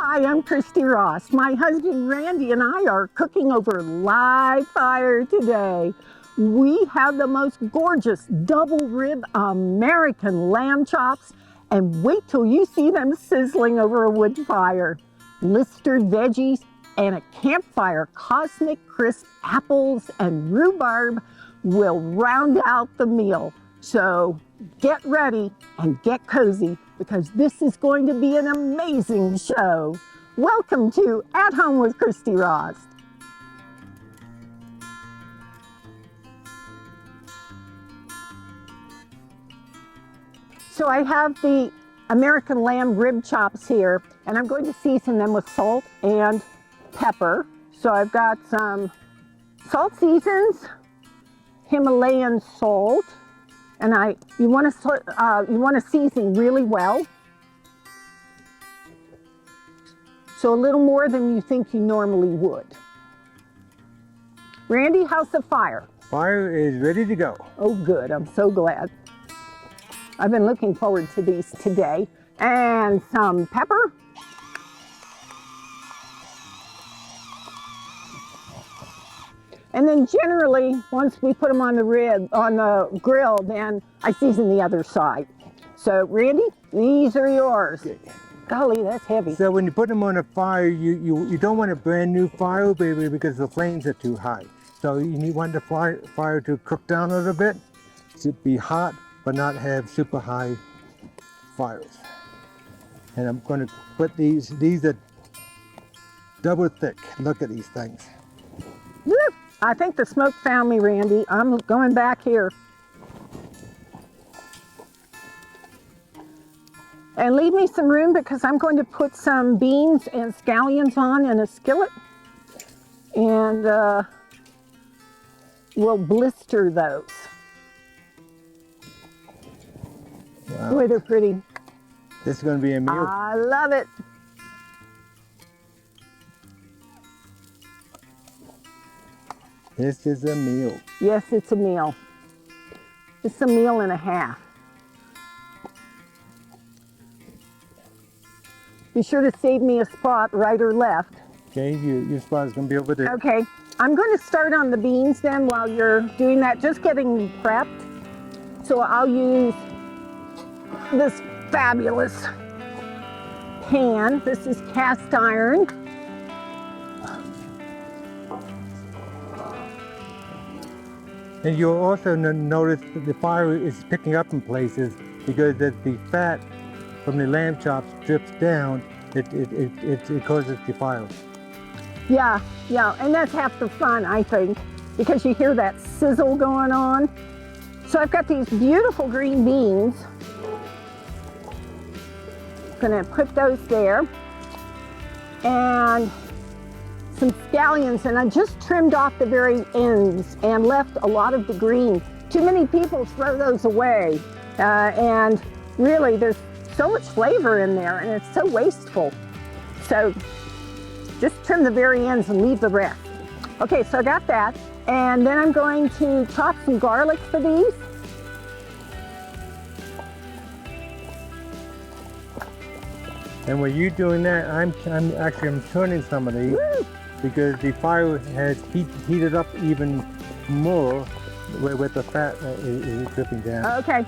Hi, I'm Christy Rost. My husband Randy and I are cooking over live fire today. We have the most gorgeous double rib American lamb chops, and wait till you see them sizzling over a wood fire. Blistered veggies and a campfire cosmic crisp apples and rhubarb will round out the meal. So get ready and get cozy, because this is going to be an amazing show. Welcome to At Home with Christy Rost. So I have the American lamb rib chops here, and I'm going to season them with salt and pepper. So I've got some salt seasons, Himalayan salt, and you want to season really well. So a little more than you think you normally would. Randy, how's the fire? Fire is ready to go. Oh, good. I'm so glad. I've been looking forward to these today. And some pepper. And then generally, once we put them on the grill, then I season the other side. So Randy, these are yours. Okay. Golly, that's heavy. So when you put them on a fire, you don't want a brand new fire, baby, because the flames are too high. So you want the fire to cook down a little bit, to be hot, but not have super high fires. And I'm going to put these are double thick. Look at these things. Woo! I think the smoke found me, Randy. I'm going back here. And leave me some room, because I'm going to put some beans and scallions on in a skillet. And we'll blister those. Wow. Boy, they're pretty. This is going to be a meal. I love it. This is a meal. Yes, it's a meal. It's a meal and a half. Be sure to save me a spot, right or left. Okay, your spot is going to be over there. Okay, I'm going to start on the beans then while you're doing that, just getting prepped. So I'll use this fabulous pan. This is cast iron. And you'll also notice that the fire is picking up in places, because as the fat from the lamb chops drips down, it causes the fire. Yeah, and that's half the fun, I think, because you hear that sizzle going on. So I've got these beautiful green beans. Gonna put those there. And some scallions, and I just trimmed off the very ends and left a lot of the green. Too many people throw those away, and really there's so much flavor in there, and it's so wasteful. So just trim the very ends and leave the rest. Okay, so I got that, and then I'm going to chop some garlic for these. And when you're doing that, I'm turning some of these. Woo! Because the fire has heated up even more with the fat is dripping down. Okay.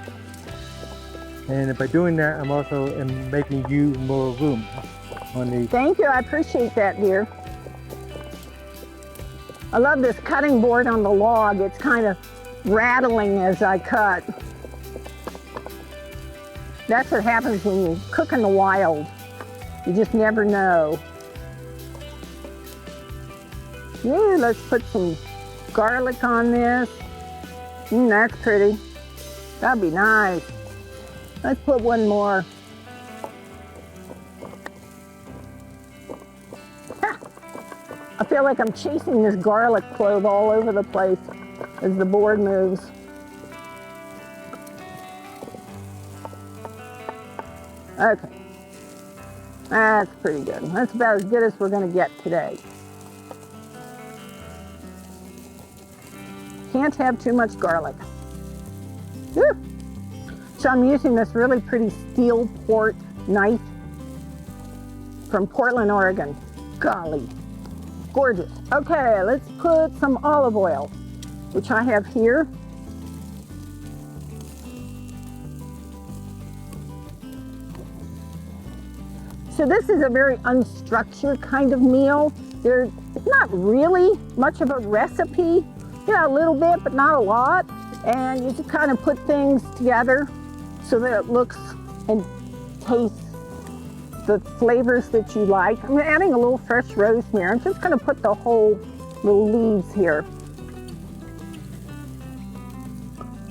And by doing that, I'm also making you more room on the... Thank you, I appreciate that, dear. I love this cutting board on the log. It's kind of rattling as I cut. That's what happens when you cook in the wild. You just never know. Yeah, let's put some garlic on this. That's pretty. That'd be nice. Let's put one more. I feel like I'm chasing this garlic clove all over the place as the board moves. Okay. That's pretty good. That's about as good as we're going to get today. Can't have too much garlic. Woo. So I'm using this really pretty steel port knife. from Portland, Oregon. Golly, gorgeous. Okay, let's put some olive oil, which I have here. So this is a very unstructured kind of meal. There's not really much of a recipe, you know, a little bit, but not a lot. And you just kind of put things together so that it looks and tastes the flavors that you like. I'm adding a little fresh rosemary. I'm just going to put the whole little leaves here.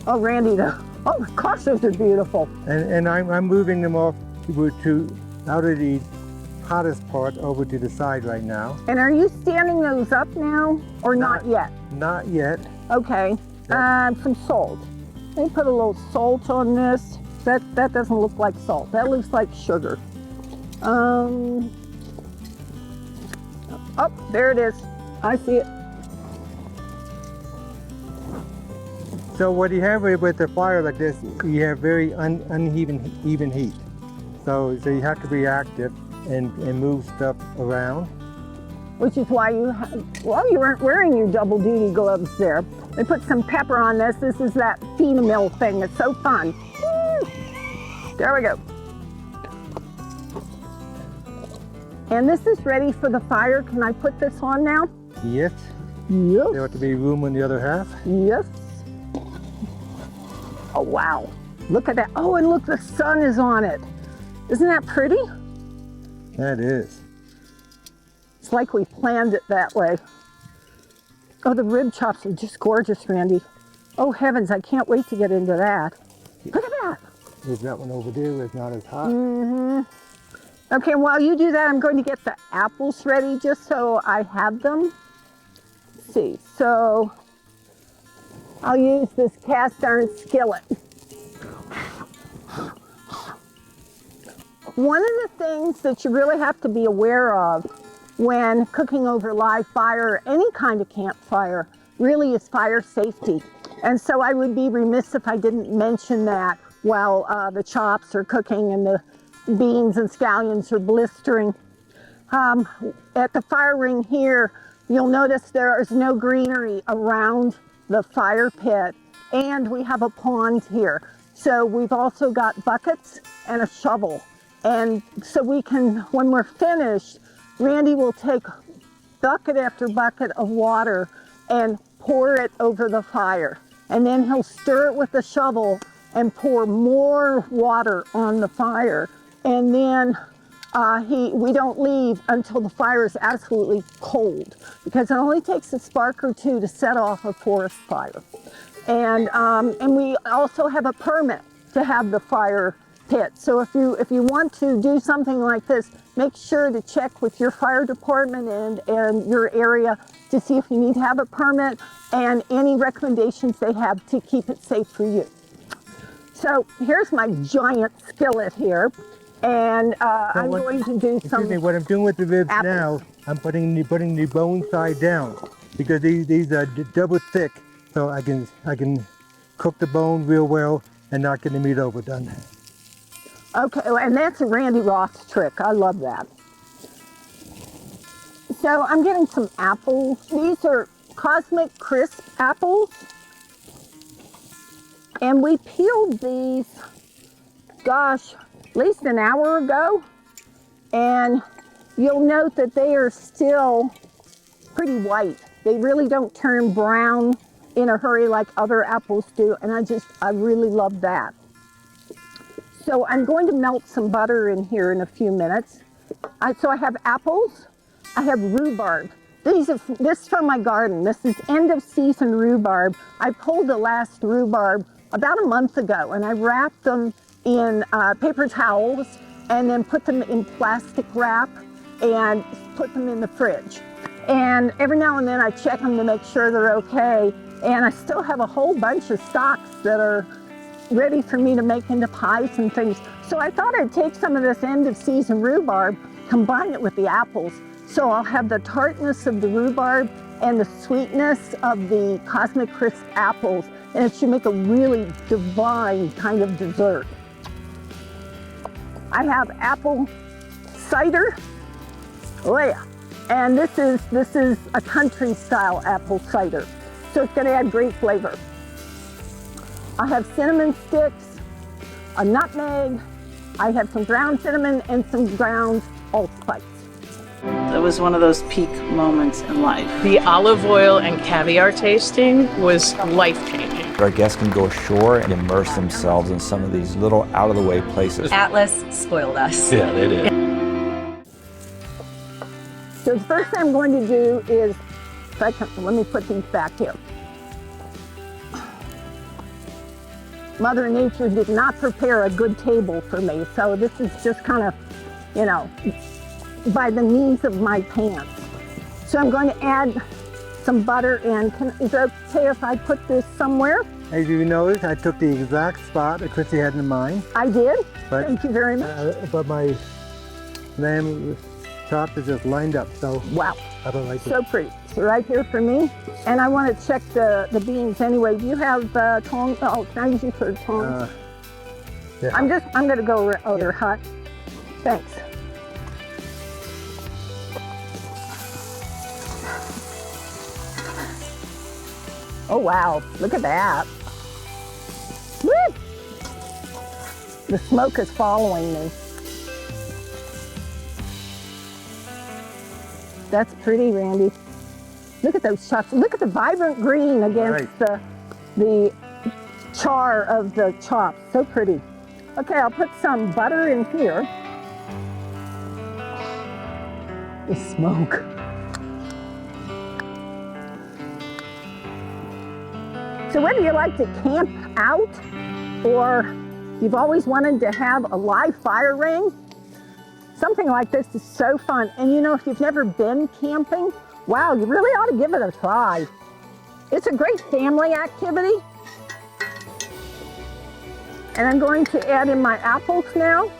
Oh, Randy, oh gosh, those are beautiful. And I'm moving them off out of the hottest part over to the side right now. And are you standing those up now or not yet? Not yet. Okay. Some salt. Let me put a little salt on this. That doesn't look like salt. That looks like sugar. Oh, there it is. I see it. So what you have with a fire like this, you have very uneven heat. So you have to be active and move stuff around. Which is why you weren't wearing your double duty gloves there. They put some pepper on this. This is that Phenamil thing. It's so fun. Woo! There we go. And this is ready for the fire. Can I put this on now? Yes. Yes. There ought to be room on the other half. Yes. Oh, wow. Look at that. Oh, and look, the sun is on it. Isn't that pretty? That is. It's like we planned it that way. Oh, the rib chops are just gorgeous, Randy. Oh, heavens, I can't wait to get into that. Look at that. There's that one over there that's not as hot. Mm-hmm. Okay, while you do that, I'm going to get the apples ready just so I have them. Let's see, so I'll use this cast iron skillet. One of the things that you really have to be aware of when cooking over live fire, or any kind of campfire, really is fire safety. And so I would be remiss if I didn't mention that while the chops are cooking and the beans and scallions are blistering. At the fire ring here, you'll notice there is no greenery around the fire pit, and we have a pond here. So we've also got buckets and a shovel. And so we can, when we're finished, Randy will take bucket after bucket of water and pour it over the fire. And then he'll stir it with the shovel and pour more water on the fire. And then we don't leave until the fire is absolutely cold, because it only takes a spark or two to set off a forest fire. And we also have a permit to have the fire pit. So if you want to do something like this, make sure to check with your fire department and your area to see if you need to have a permit and any recommendations they have to keep it safe for you. So here's my giant skillet here, and I'm going to do some. Excuse me, what I'm doing with the ribs apples. now, I'm putting the bone side down, because these are double thick, so I can cook the bone real well and not get the meat overdone. Okay, and that's a Randy Rost trick. I love that. So I'm getting some apples. These are Cosmic Crisp apples. And we peeled these, gosh, at least an hour ago. And you'll note that they are still pretty white. They really don't turn brown in a hurry like other apples do. And I really love that. So I'm going to melt some butter in here in a few minutes. So I have apples, I have rhubarb. This is from my garden. This is end of season rhubarb. I pulled the last rhubarb about a month ago, and I wrapped them in paper towels and then put them in plastic wrap and put them in the fridge. And every now and then I check them to make sure they're okay. And I still have a whole bunch of stalks that are ready for me to make into pies and things. So I thought I'd take some of this end of season rhubarb, combine it with the apples. So I'll have the tartness of the rhubarb and the sweetness of the Cosmic Crisp apples. And it should make a really divine kind of dessert. I have apple cider Oh yeah. And this is a country style apple cider. So it's gonna add great flavor. I have cinnamon sticks, a nutmeg, I have some ground cinnamon and some ground allspice. It was one of those peak moments in life. The olive oil and caviar tasting was life-changing. Our guests can go ashore and immerse themselves in some of these little out-of-the-way places. Atlas spoiled us. Yeah, they did. So the first thing I'm going to do is, let me put these back here. Mother Nature did not prepare a good table for me, so this is just kind of, you know, by the knees of my pants. So I'm going to add some butter in. Is it okay if I put this somewhere? As you notice, I took the exact spot that Christy had in mind. I did. But, thank you very much. But my lamb chop is just lined up, so wow, I don't like it. So pretty. So right here for me. And I want to check the beans anyway. Do you have tongs? Oh, can I use you for tongs? Yeah. I'm going to go over hot. Thanks. Oh wow, look at that. Woo! The smoke is following me. That's pretty, Randy. Look at those chops. Look at the vibrant green against the char of the chops. So pretty. Okay, I'll put some butter in here. The smoke. So whether you like to camp out or you've always wanted to have a live fire ring, something like this is so fun. And you know, if you've never been camping, wow, you really ought to give it a try. It's a great family activity. And I'm going to add in my apples now.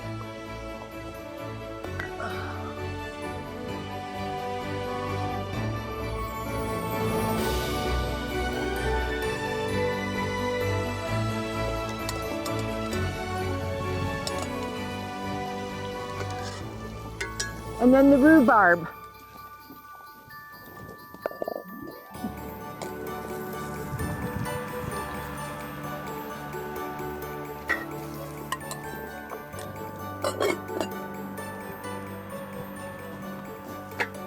And then the rhubarb.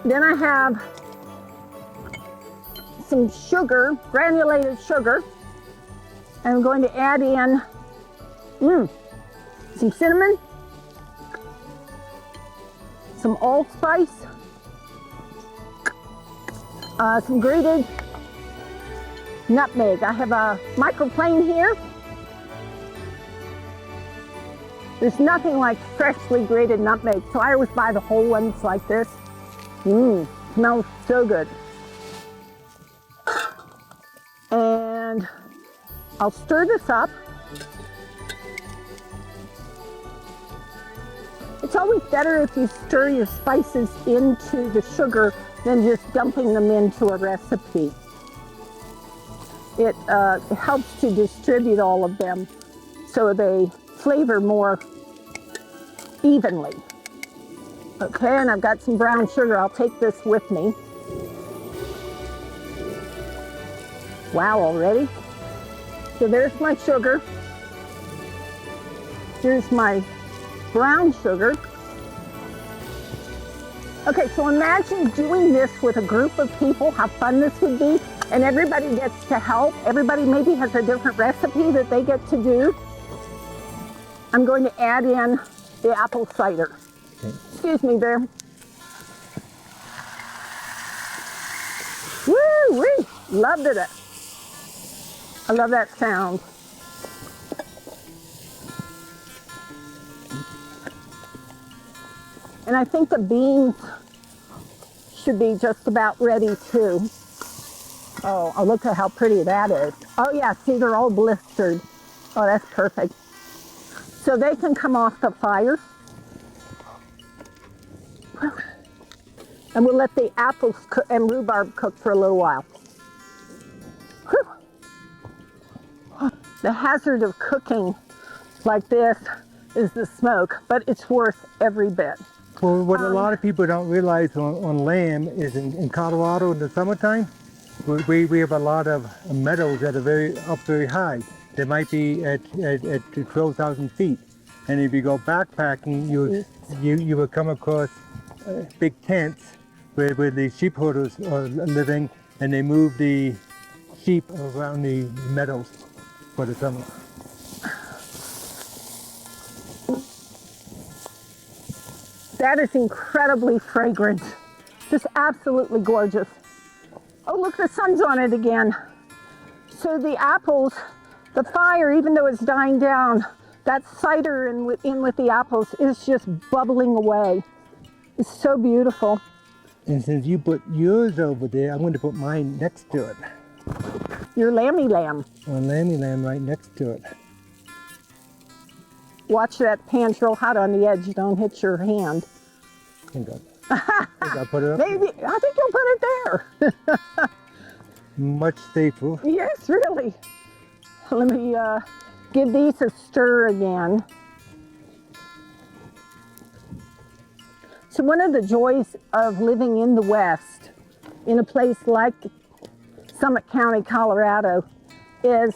Then I have some sugar, granulated sugar. I'm going to add in some cinnamon, some allspice, some grated nutmeg. I have a microplane here. There's nothing like freshly grated nutmeg, so I always buy the whole ones like this. Smells so good. And I'll stir this up. It's always better if you stir your spices into the sugar than just dumping them into a recipe. It helps to distribute all of them so they flavor more evenly. Okay, and I've got some brown sugar. I'll take this with me. Wow, already? So there's my sugar. Here's my brown sugar. Okay, so imagine doing this with a group of people, how fun this would be, and everybody gets to help. Everybody maybe has a different recipe that they get to do. I'm going to add in the apple cider. Okay. Excuse me, Bear. Woo-wee! Loved it. I love that sound. And I think the beans should be just about ready too. Oh, look at how pretty that is. Oh yeah, see, they're all blistered. Oh, that's perfect. So they can come off the fire. And we'll let the apples and rhubarb cook for a little while. Whew. The hazard of cooking like this is the smoke, but it's worth every bit. Well, what a lot of people don't realize on lamb is in Colorado in the summertime, we have a lot of meadows that are very high. They might be at 12,000 feet. And if you go backpacking, you will come across big tents where the sheep herders are living, and they move the sheep around the meadows for the summer. That is incredibly fragrant. Just absolutely gorgeous. Oh, look, the sun's on it again. So the apples, the fire, even though it's dying down, that cider in with the apples is just bubbling away. It's so beautiful. And since you put yours over there, I'm going to put mine next to it. Your lammy lamb. A lammy lamb right next to it. Watch that pan's real hot on the edge. Don't hit your hand. Think I'll put it up. Maybe, I think you'll put it there. Much safer. Yes, really. Let me give these a stir again. So one of the joys of living in the West, in a place like Summit County, Colorado, is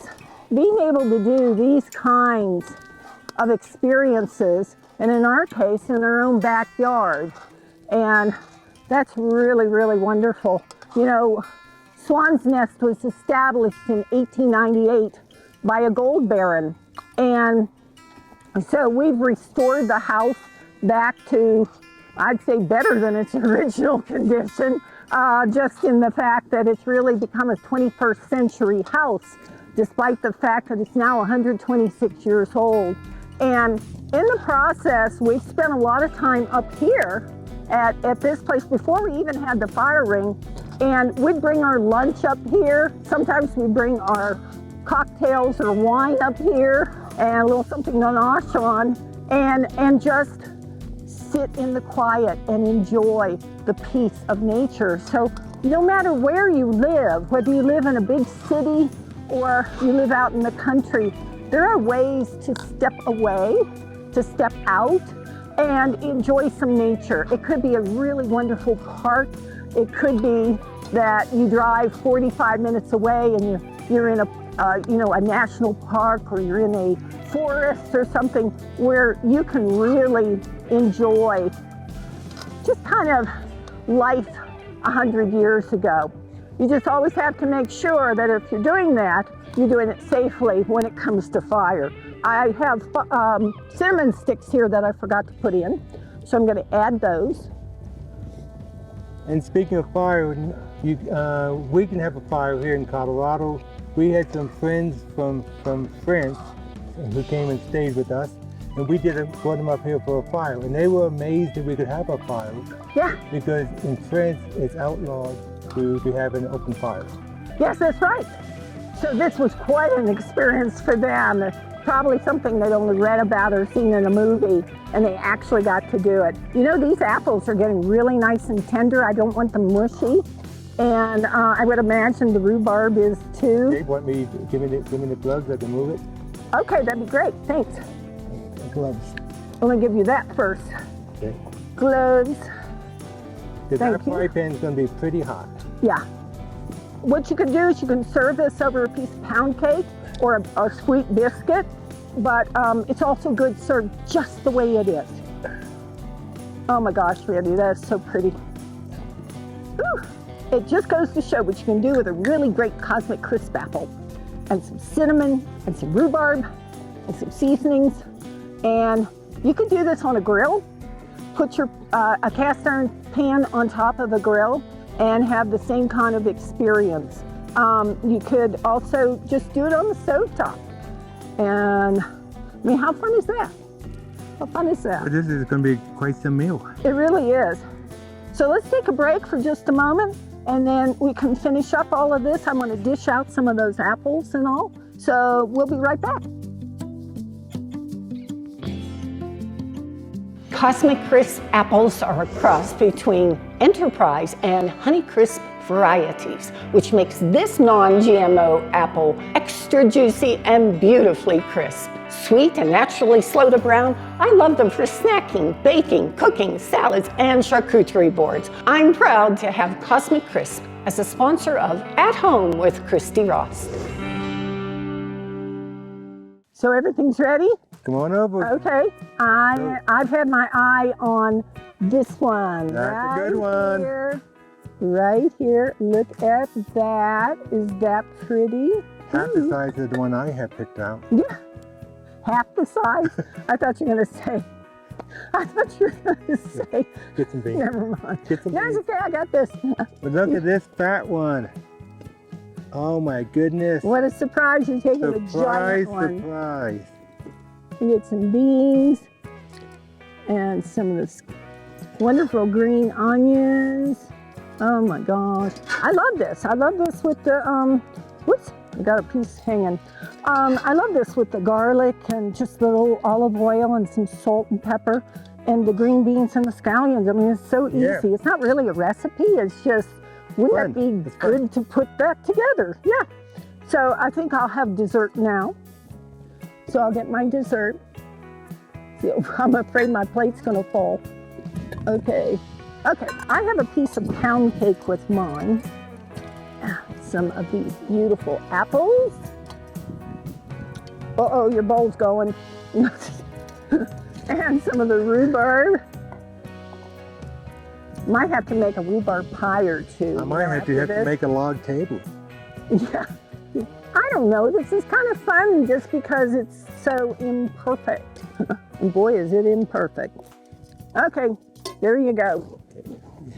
being able to do these kinds of experiences, and in our case, in our own backyard. And that's really, really wonderful. You know, Swan's Nest was established in 1898 by a gold baron. And so we've restored the house back to, I'd say, better than its original condition, just in the fact that it's really become a 21st century house, despite the fact that it's now 126 years old. And in the process, we've spent a lot of time up here at this place before we even had the fire ring. And we'd bring our lunch up here. Sometimes we bring our cocktails or wine up here and a little something to nosh on, and just sit in the quiet and enjoy the peace of nature. So no matter where you live, whether you live in a big city or you live out in the country, there are ways to step away, to step out and enjoy some nature. It could be a really wonderful park. It could be that you drive 45 minutes away and you're in a national park, or you're in a forest or something where you can really enjoy just kind of life 100 years ago. You just always have to make sure that if you're doing that, you're doing it safely when it comes to fire. I have cinnamon sticks here that I forgot to put in, so I'm going to add those. And speaking of fire, we can have a fire here in Colorado. We had some friends from France who came and stayed with us, and we brought them up here for a fire, and they were amazed that we could have a fire. Yeah. Because in France, it's outlawed to have an open fire. Yes, that's right. So this was quite an experience for them. Probably something they'd only read about or seen in a movie, and they actually got to do it. You know, these apples are getting really nice and tender. I don't want them mushy. And I would imagine the rhubarb is too. They want me to give me the gloves, I can move it. Okay, that'd be great, thanks. Gloves. I'm gonna give you that first. Okay. Gloves. Because that fry pan's gonna be pretty hot. Yeah. What you can do is you can serve this over a piece of pound cake or a sweet biscuit, but it's also good served just the way it is. Oh my gosh, Randy, that is so pretty. Ooh. It just goes to show what you can do with a really great cosmic crisp apple, and some cinnamon, and some rhubarb, and some seasonings. And you can do this on a grill. Put your a cast iron pan on top of a grill and have the same kind of experience. You could also just do it on the stovetop. And I mean, how fun is that? How fun is that? This is going to be quite some meal. It really is. So let's take a break for just a moment, and then we can finish up all of this. I'm going to dish out some of those apples and all. So we'll be right back. Cosmic Crisp apples are a cross between Enterprise and Honeycrisp varieties, which makes this non-GMO apple extra juicy and beautifully crisp. Sweet and naturally slow to brown, I love them for snacking, baking, cooking, salads, and charcuterie boards. I'm proud to have Cosmic Crisp as a sponsor of At Home with Christy Rost. So everything's ready? Come on over. Okay. I've had my eye on this one. That's a good one. Here. Right here. Look at that. Is that pretty? Half the size of the one I have picked out. Yeah. Half the size? I thought you were going to say. Get some beans. Never mind. Get some That's beans. okay. I got this. But look at this fat one. Oh my goodness. What a surprise. You're taking a giant one. Surprise. You get some beans and some of this wonderful green onions. Oh my gosh. I love this. I love this with the, whoops, I got a piece hanging. I love this with the garlic and just a little olive oil and some salt and pepper and the green beans and the scallions. I mean, it's so easy. Yeah. It's not really a recipe. It's just, wouldn't that be good to put that together? Yeah. So I think I'll have dessert now. So I'll get my dessert. So I'm afraid my plate's gonna fall. Okay. Okay, I have a piece of pound cake with mine. Some of these beautiful apples. Uh-oh, your bowl's going. And some of the rhubarb. Might have to make a rhubarb pie or two. I might have to make a log table. Yeah. I don't know. This is kind of fun just because it's so imperfect. And boy, is it imperfect. Okay, there you go.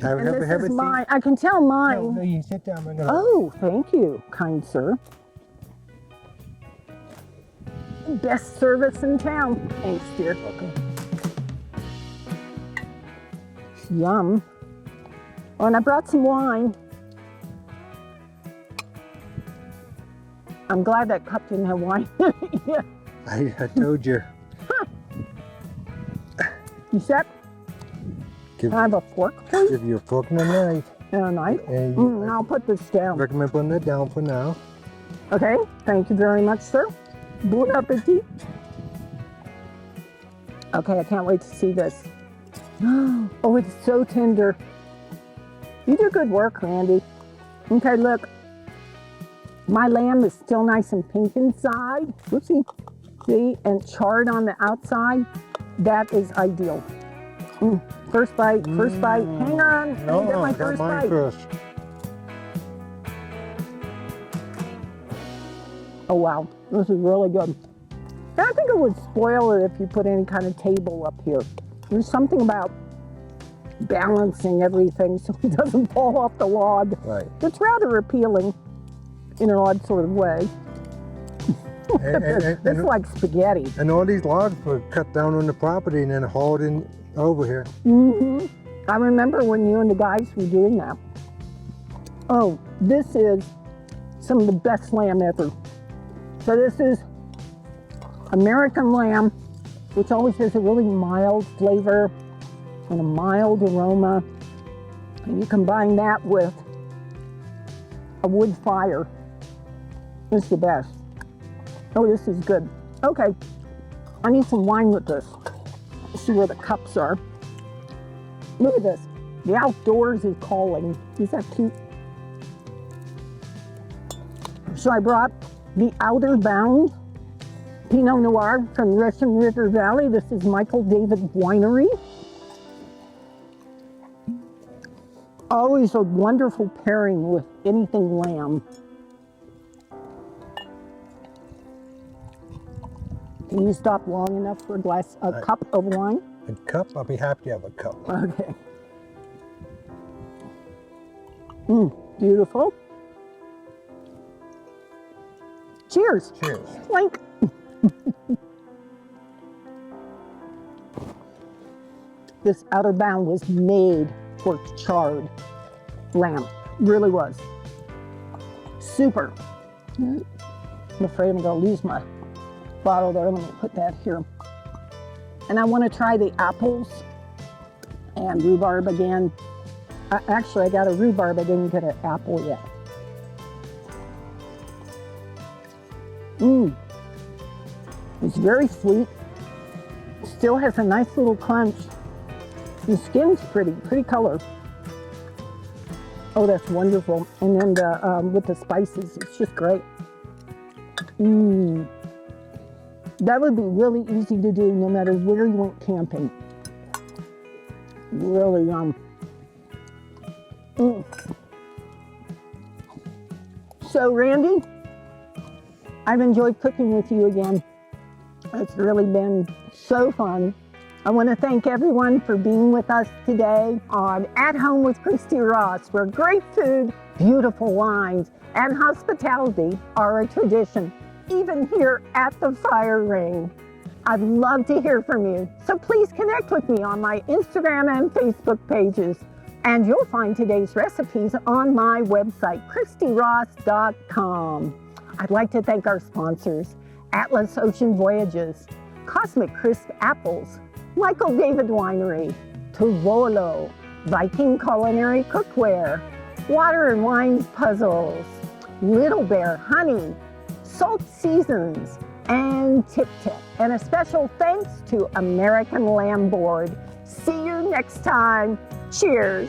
Have And this a is seat. mine. I can tell mine. No, you sit down. No. Oh, thank you, kind sir. Best service in town. Thanks, dear. Welcome. Yum. Oh, and I brought some wine. I'm glad that cup didn't have wine in it. Yeah. I told you. You set? Give, Can I have a fork, please? give you a fork and a knife. And a knife? And I'll put this down. recommend putting it down for now. Okay, thank you very much, sir. Bon appetit. Okay, I can't wait to see this. Oh, it's so tender. You do good work, Randy. Okay, look. My lamb is still nice and pink inside. Whoopsie. See, and charred on the outside. That is ideal. First bite, first bite. Hang on. No, Let me get my I got first mine bite. first. Oh wow, this is really good. And I think it would spoil it if you put any kind of table up here. There's something about balancing everything so it doesn't fall off the log. Right. It's rather appealing in an odd sort of way. It's like spaghetti. And all these logs were cut down on the property and then hauled in over here. I remember when you and the guys were doing that. Oh, this is some of the best lamb ever. So this is American lamb, which always has a really mild flavor and a mild aroma. And you combine that with a wood fire. It's the best. Oh, this is good. Okay, I need some wine with this. Let's see where the cups are. Look at this. The outdoors is calling. Is that cute? So I brought the Outer Bound Pinot Noir from Russian River Valley. This is Michael David Winery. Always a wonderful pairing with anything lamb. Can you stop long enough for a cup of wine? A cup? I'll be happy to have a cup. Okay. Beautiful. Cheers. Cheers. Clink. This Outer Bound was made for charred lamb. Really was. Super. I'm afraid I'm going to lose my bottle there. Let me put that here. And I want to try the apples and rhubarb again. Actually, I got a rhubarb. I didn't get an apple yet. It's very sweet. Still has a nice little crunch. The skin's pretty color. Oh, that's wonderful. And then with the spices, it's just great. That would be really easy to do no matter where you went camping. Really yum. So Randy, I've enjoyed cooking with you again. It's really been so fun. I want to thank everyone for being with us today on At Home with Christy Rost, where great food, beautiful wines, and hospitality are a tradition, even here at the fire ring. I'd love to hear from you, so please connect with me on my Instagram and Facebook pages. And you'll find today's recipes on my website, ChristyRost.com. I'd like to thank our sponsors, Atlas Ocean Voyages, Cosmic Crisp Apples, Michael David Winery, Tuvolo, Viking Culinary Cookware, Water and Wines Puzzles, Little Bear Honey, Salt Seasons, and Tip Tip. And a special thanks to American Lamb Board. See you next time. Cheers.